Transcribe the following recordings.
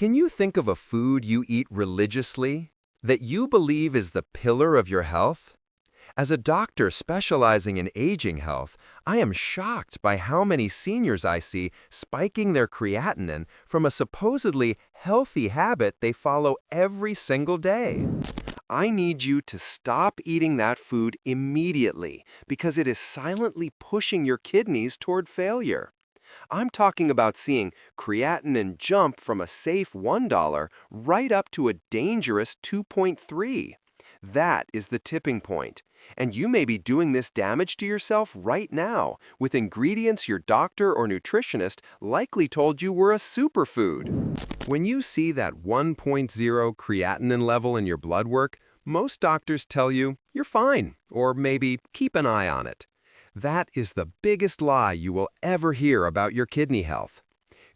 Can you think of a food you eat religiously that you believe is the pillar of your health? As a doctor specializing in aging health, I am shocked by how many seniors I see spiking their creatinine from a supposedly healthy habit they follow every single day. I need you to stop eating that food immediately because it is silently pushing your kidneys toward failure. I'm talking about seeing creatinine jump from a safe $1 right up to a dangerous 2.3. That is the tipping point. And you may be doing this damage to yourself right now with ingredients your doctor or nutritionist likely told you were a superfood. When you see that 1.0 creatinine level in your blood work, most doctors tell you you're fine, or maybe keep an eye on it. That is the biggest lie you will ever hear about your kidney health.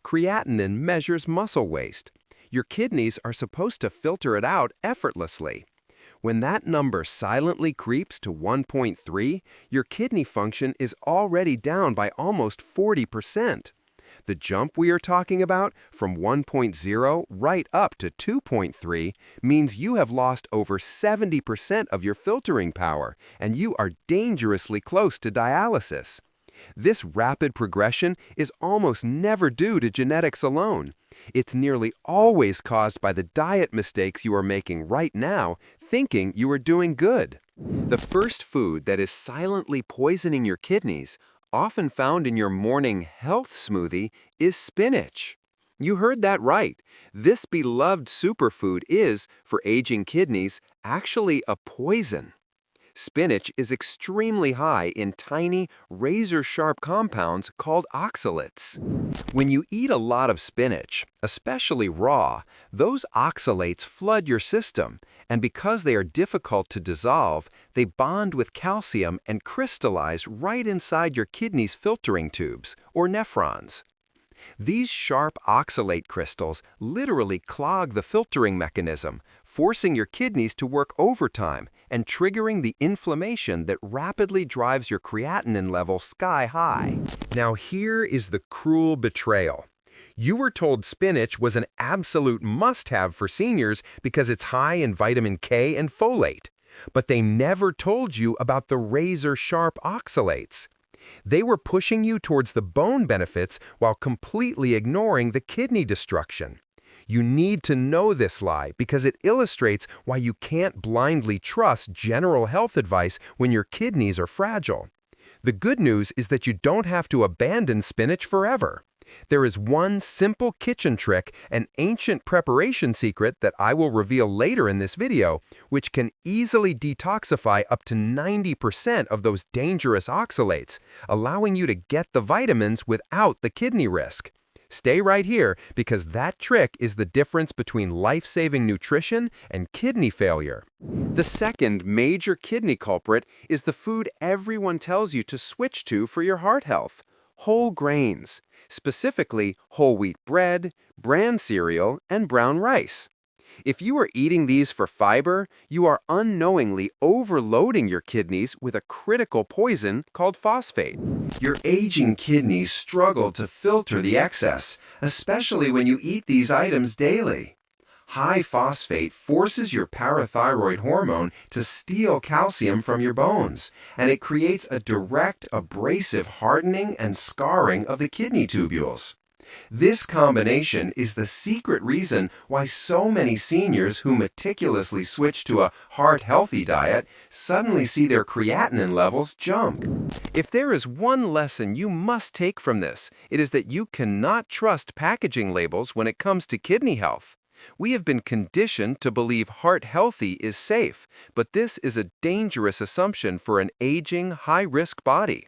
Creatinine measures muscle waste. Your kidneys are supposed to filter it out effortlessly. When that number silently creeps to 1.3, your kidney function is already down by almost 40%. The jump we are talking about, from 1.0 right up to 2.3, means you have lost over 70% of your filtering power, and you are dangerously close to dialysis. This rapid progression is almost never due to genetics alone. It's nearly always caused by the diet mistakes you are making right now, thinking you are doing good. The first food that is silently poisoning your kidneys, often found in your morning health smoothie, is spinach. You heard that right. This beloved superfood is, for aging kidneys, actually a poison. Spinach is extremely high in tiny, razor-sharp compounds called oxalates. When you eat a lot of spinach, especially raw, those oxalates flood your system, and because they are difficult to dissolve, they bond with calcium and crystallize right inside your kidney's filtering tubes, or nephrons. These sharp oxalate crystals literally clog the filtering mechanism, forcing your kidneys to work overtime and triggering the inflammation that rapidly drives your creatinine level sky high. Now here is the cruel betrayal. You were told spinach was an absolute must-have for seniors because it's high in vitamin K and folate, but they never told you about the razor-sharp oxalates. They were pushing you towards the bone benefits while completely ignoring the kidney destruction. You need to know this lie because it illustrates why you can't blindly trust general health advice when your kidneys are fragile. The good news is that you don't have to abandon spinach forever. There is one simple kitchen trick, an ancient preparation secret that I will reveal later in this video, which can easily detoxify up to 90% of those dangerous oxalates, allowing you to get the vitamins without the kidney risk. Stay right here because that trick is the difference between life-saving nutrition and kidney failure. The second major kidney culprit is the food everyone tells you to switch to for your heart health: whole grains, specifically whole wheat bread, bran cereal, and brown rice. If you are eating these for fiber, you are unknowingly overloading your kidneys with a critical poison called phosphate. Your aging kidneys struggle to filter the excess, especially when you eat these items daily. High phosphate forces your parathyroid hormone to steal calcium from your bones, and it creates a direct abrasive hardening and scarring of the kidney tubules. This combination is the secret reason why so many seniors who meticulously switch to a heart-healthy diet suddenly see their creatinine levels jump. If there is one lesson you must take from this, it is that you cannot trust packaging labels when it comes to kidney health. We have been conditioned to believe heart-healthy is safe, but this is a dangerous assumption for an aging, high-risk body.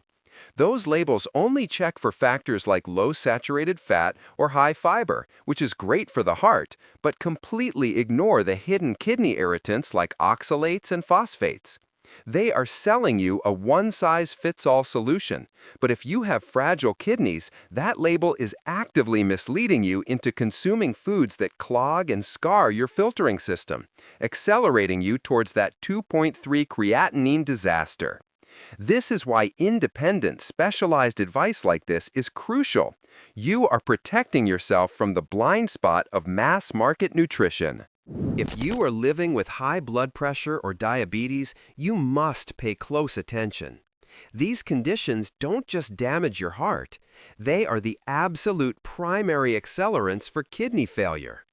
Those labels only check for factors like low saturated fat or high fiber, which is great for the heart, but completely ignore the hidden kidney irritants like oxalates and phosphates. They are selling you a one-size-fits-all solution, but if you have fragile kidneys, that label is actively misleading you into consuming foods that clog and scar your filtering system, accelerating you towards that 2.3 creatinine disaster. This is why independent, specialized advice like this is crucial. You are protecting yourself from the blind spot of mass market nutrition. If you are living with high blood pressure or diabetes, you must pay close attention. These conditions don't just damage your heart, they are the absolute primary accelerants for kidney failure.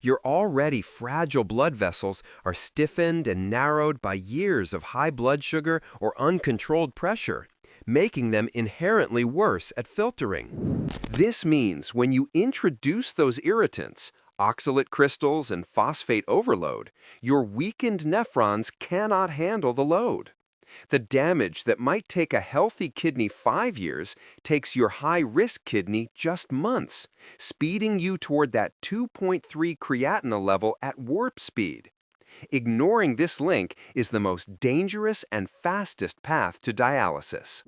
Your already fragile blood vessels are stiffened and narrowed by years of high blood sugar or uncontrolled pressure, making them inherently worse at filtering. This means when you introduce those irritants, oxalate crystals and phosphate overload, your weakened nephrons cannot handle the load. The damage that might take a healthy kidney 5 years takes your high-risk kidney just months, speeding you toward that 2.3 creatinine level at warp speed. Ignoring this link is the most dangerous and fastest path to dialysis.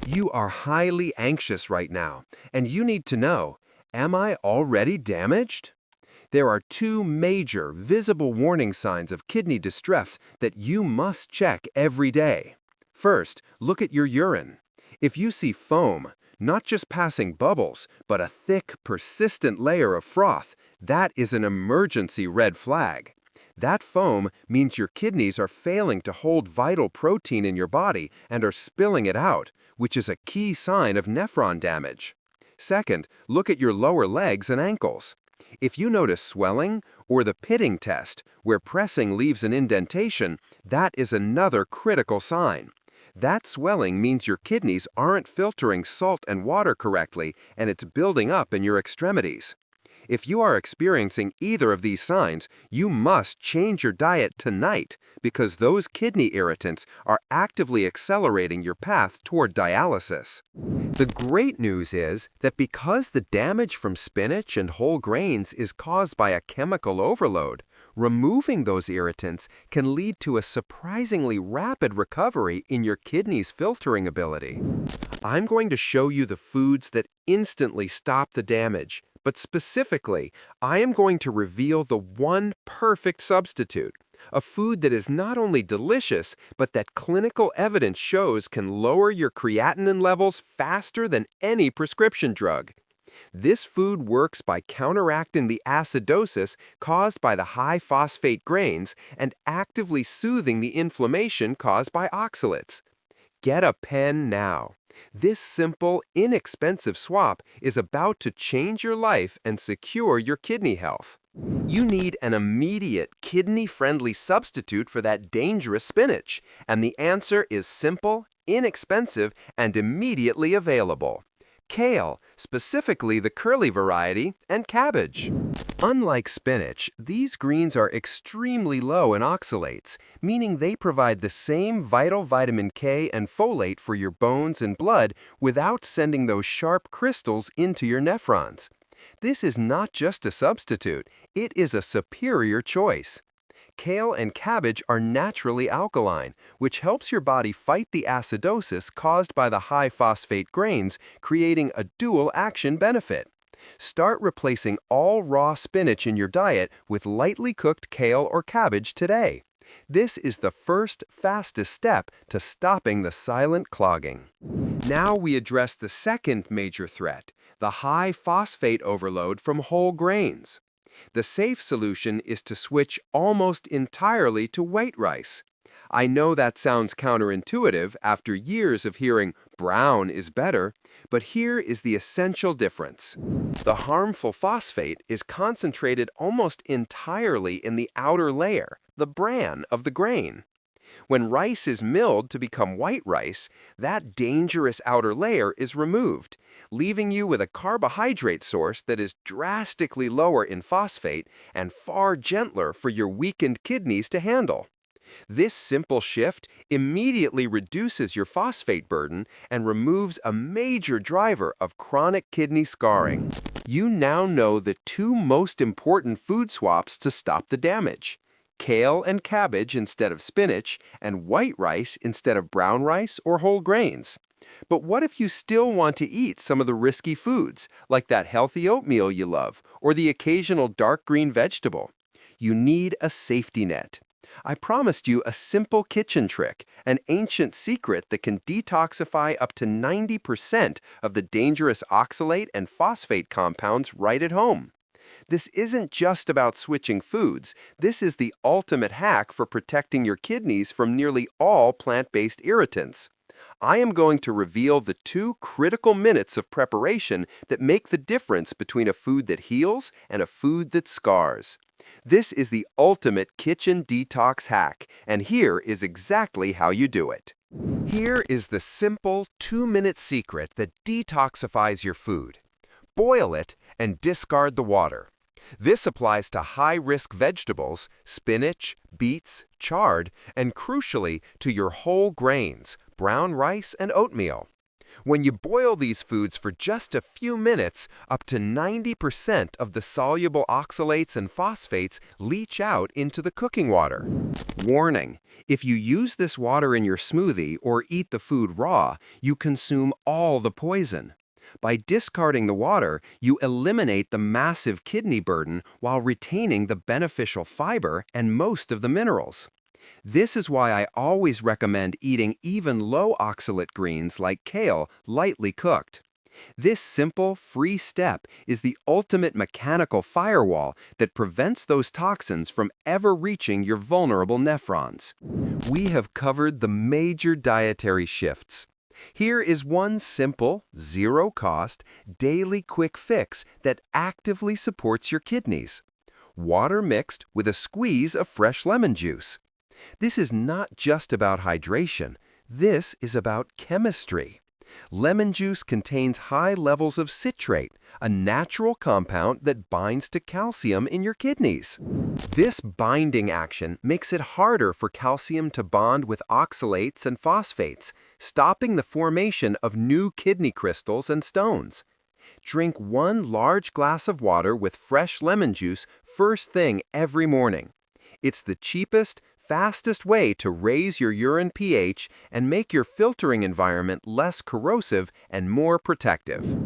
You are highly anxious right now, and you need to know, am I already damaged? There are 2 major, visible warning signs of kidney distress that you must check every day. First, look at your urine. If you see foam, not just passing bubbles, but a thick, persistent layer of froth, that is an emergency red flag. That foam means your kidneys are failing to hold vital protein in your body and are spilling it out, which is a key sign of nephron damage. Second, look at your lower legs and ankles. If you notice swelling or the pitting test, where pressing leaves an indentation, that is another critical sign. That swelling means your kidneys aren't filtering salt and water correctly, and it's building up in your extremities. If you are experiencing either of these signs, you must change your diet tonight because those kidney irritants are actively accelerating your path toward dialysis. The great news is that because the damage from spinach and whole grains is caused by a chemical overload, removing those irritants can lead to a surprisingly rapid recovery in your kidney's filtering ability. I'm going to show you the foods that instantly stop the damage. But specifically, I am going to reveal the one perfect substitute, a food that is not only delicious, but that clinical evidence shows can lower your creatinine levels faster than any prescription drug. This food works by counteracting the acidosis caused by the high phosphate grains and actively soothing the inflammation caused by oxalates. Get a pen now. This simple, inexpensive swap is about to change your life and secure your kidney health. You need an immediate, kidney-friendly substitute for that dangerous spinach, and the answer is simple, inexpensive, and immediately available. Kale, specifically the curly variety, and cabbage. Unlike spinach, these greens are extremely low in oxalates, meaning they provide the same vital vitamin K and folate for your bones and blood without sending those sharp crystals into your nephrons. This is not just a substitute, it is a superior choice. Kale and cabbage are naturally alkaline, which helps your body fight the acidosis caused by the high phosphate grains, creating a dual action benefit. Start replacing all raw spinach in your diet with lightly cooked kale or cabbage today. This is the first, fastest step to stopping the silent clogging. Now we address the second major threat, the high phosphate overload from whole grains. The safe solution is to switch almost entirely to white rice. I know that sounds counterintuitive after years of hearing brown is better, but here is the essential difference. The harmful phosphate is concentrated almost entirely in the outer layer, the bran of the grain. When rice is milled to become white rice, that dangerous outer layer is removed, leaving you with a carbohydrate source that is drastically lower in phosphate and far gentler for your weakened kidneys to handle. This simple shift immediately reduces your phosphate burden and removes a major driver of chronic kidney scarring. You now know the 2 most important food swaps to stop the damage: kale and cabbage instead of spinach, and white rice instead of brown rice or whole grains. But what if you still want to eat some of the risky foods, like that healthy oatmeal you love, or the occasional dark green vegetable? You need a safety net. I promised you a simple kitchen trick, an ancient secret that can detoxify up to 90% of the dangerous oxalate and phosphate compounds right at home. This isn't just about switching foods. This is the ultimate hack for protecting your kidneys from nearly all plant-based irritants. I am going to reveal the 2 critical minutes of preparation that make the difference between a food that heals and a food that scars. This is the ultimate kitchen detox hack, and here is exactly how you do it. Here is the simple 2-minute secret that detoxifies your food. Boil it and discard the water. This applies to high-risk vegetables, spinach, beets, chard, and crucially to your whole grains, brown rice, and oatmeal. When you boil these foods for just a few minutes, up to 90% of the soluble oxalates and phosphates leach out into the cooking water. Warning: if you use this water in your smoothie or eat the food raw, you consume all the poison. By discarding the water, you eliminate the massive kidney burden while retaining the beneficial fiber and most of the minerals. This is why I always recommend eating even low oxalate greens like kale lightly cooked. This simple, free step is the ultimate mechanical firewall that prevents those toxins from ever reaching your vulnerable nephrons. We have covered the major dietary shifts. Here is one simple, zero-cost, daily quick fix that actively supports your kidneys. Water mixed with a squeeze of fresh lemon juice. This is not just about hydration. This is about chemistry. Lemon juice contains high levels of citrate, a natural compound that binds to calcium in your kidneys. This binding action makes it harder for calcium to bond with oxalates and phosphates, stopping the formation of new kidney crystals and stones. Drink 1 large glass of water with fresh lemon juice first thing every morning. It's the cheapest, fastest way to raise your urine pH and make your filtering environment less corrosive and more protective.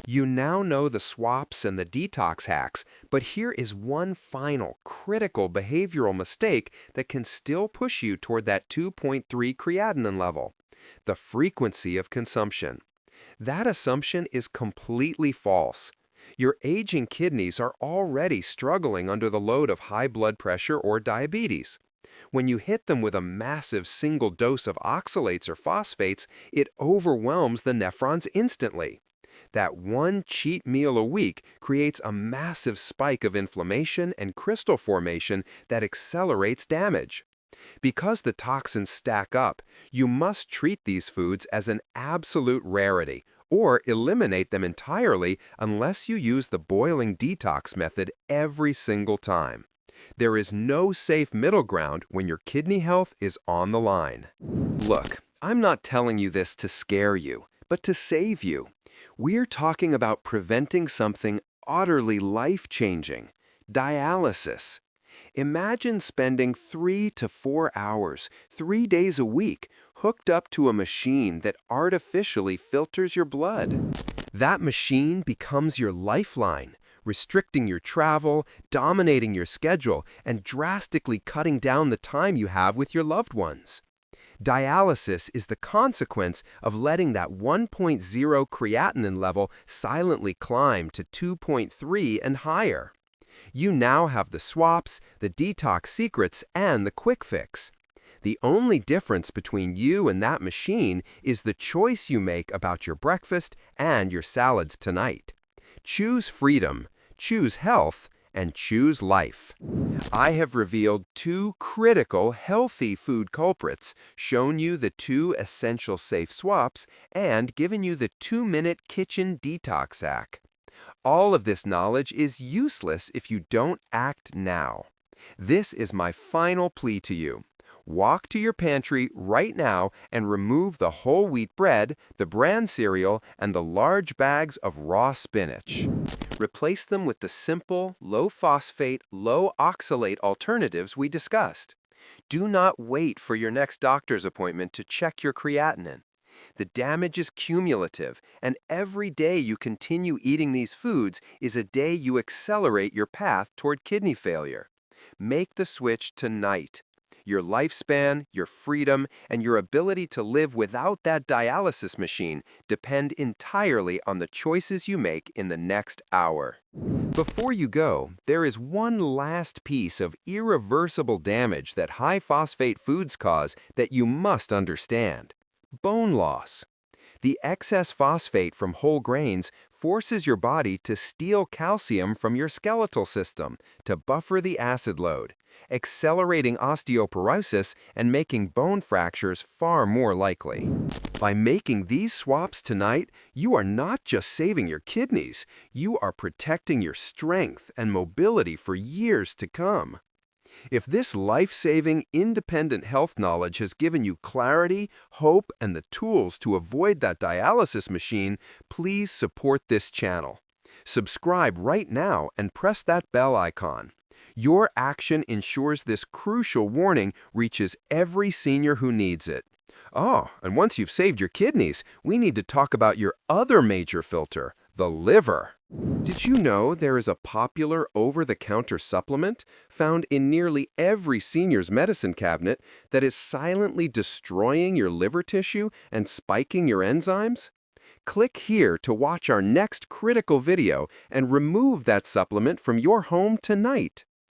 You now know the swaps and the detox hacks, but here is one final critical behavioral mistake that can still push you toward that 2.3 creatinine level: the frequency of consumption. That assumption is completely false. Your aging kidneys are already struggling under the load of high blood pressure or diabetes. When you hit them with a massive single dose of oxalates or phosphates, it overwhelms the nephrons instantly. That one cheat meal a week creates a massive spike of inflammation and crystal formation that accelerates damage. Because the toxins stack up, you must treat these foods as an absolute rarity, or eliminate them entirely unless you use the boiling detox method every single time. There is no safe middle ground when your kidney health is on the line. Look, I'm not telling you this to scare you, but to save you. We're talking about preventing something utterly life-changing: dialysis. Imagine spending 3 to 4 hours, 3 days a week, hooked up to a machine that artificially filters your blood. That machine becomes your lifeline, restricting your travel, dominating your schedule, and drastically cutting down the time you have with your loved ones. Dialysis is the consequence of letting that 1.0 creatinine level silently climb to 2.3 and higher. You now have the swaps, the detox secrets, and the quick fix. The only difference between you and that machine is the choice you make about your breakfast and your salads tonight. Choose freedom, choose health, and choose life. I have revealed 2 critical healthy food culprits, shown you the 2 essential safe swaps, and given you the 2-minute kitchen detox hack. All of this knowledge is useless if you don't act now. This is my final plea to you. Walk to your pantry right now and remove the whole wheat bread, the bran cereal, and the large bags of raw spinach. Replace them with the simple, low-phosphate, low-oxalate alternatives we discussed. Do not wait for your next doctor's appointment to check your creatinine. The damage is cumulative, and every day you continue eating these foods is a day you accelerate your path toward kidney failure. Make the switch tonight. Your lifespan, your freedom, and your ability to live without that dialysis machine depend entirely on the choices you make in the next hour. Before you go, there is one last piece of irreversible damage that high-phosphate foods cause that you must understand: bone loss. The excess phosphate from whole grains forces your body to steal calcium from your skeletal system to buffer the acid load, accelerating osteoporosis and making bone fractures far more likely. By making these swaps tonight, you are not just saving your kidneys, you are protecting your strength and mobility for years to come. If this life-saving, independent health knowledge has given you clarity, hope, and the tools to avoid that dialysis machine, please support this channel. Subscribe right now and press that bell icon. Your action ensures this crucial warning reaches every senior who needs it. Oh, and once you've saved your kidneys, we need to talk about your other major filter, the liver. Did you know there is a popular over-the-counter supplement found in nearly every senior's medicine cabinet that is silently destroying your liver tissue and spiking your enzymes? Click here to watch our next critical video and remove that supplement from your home tonight.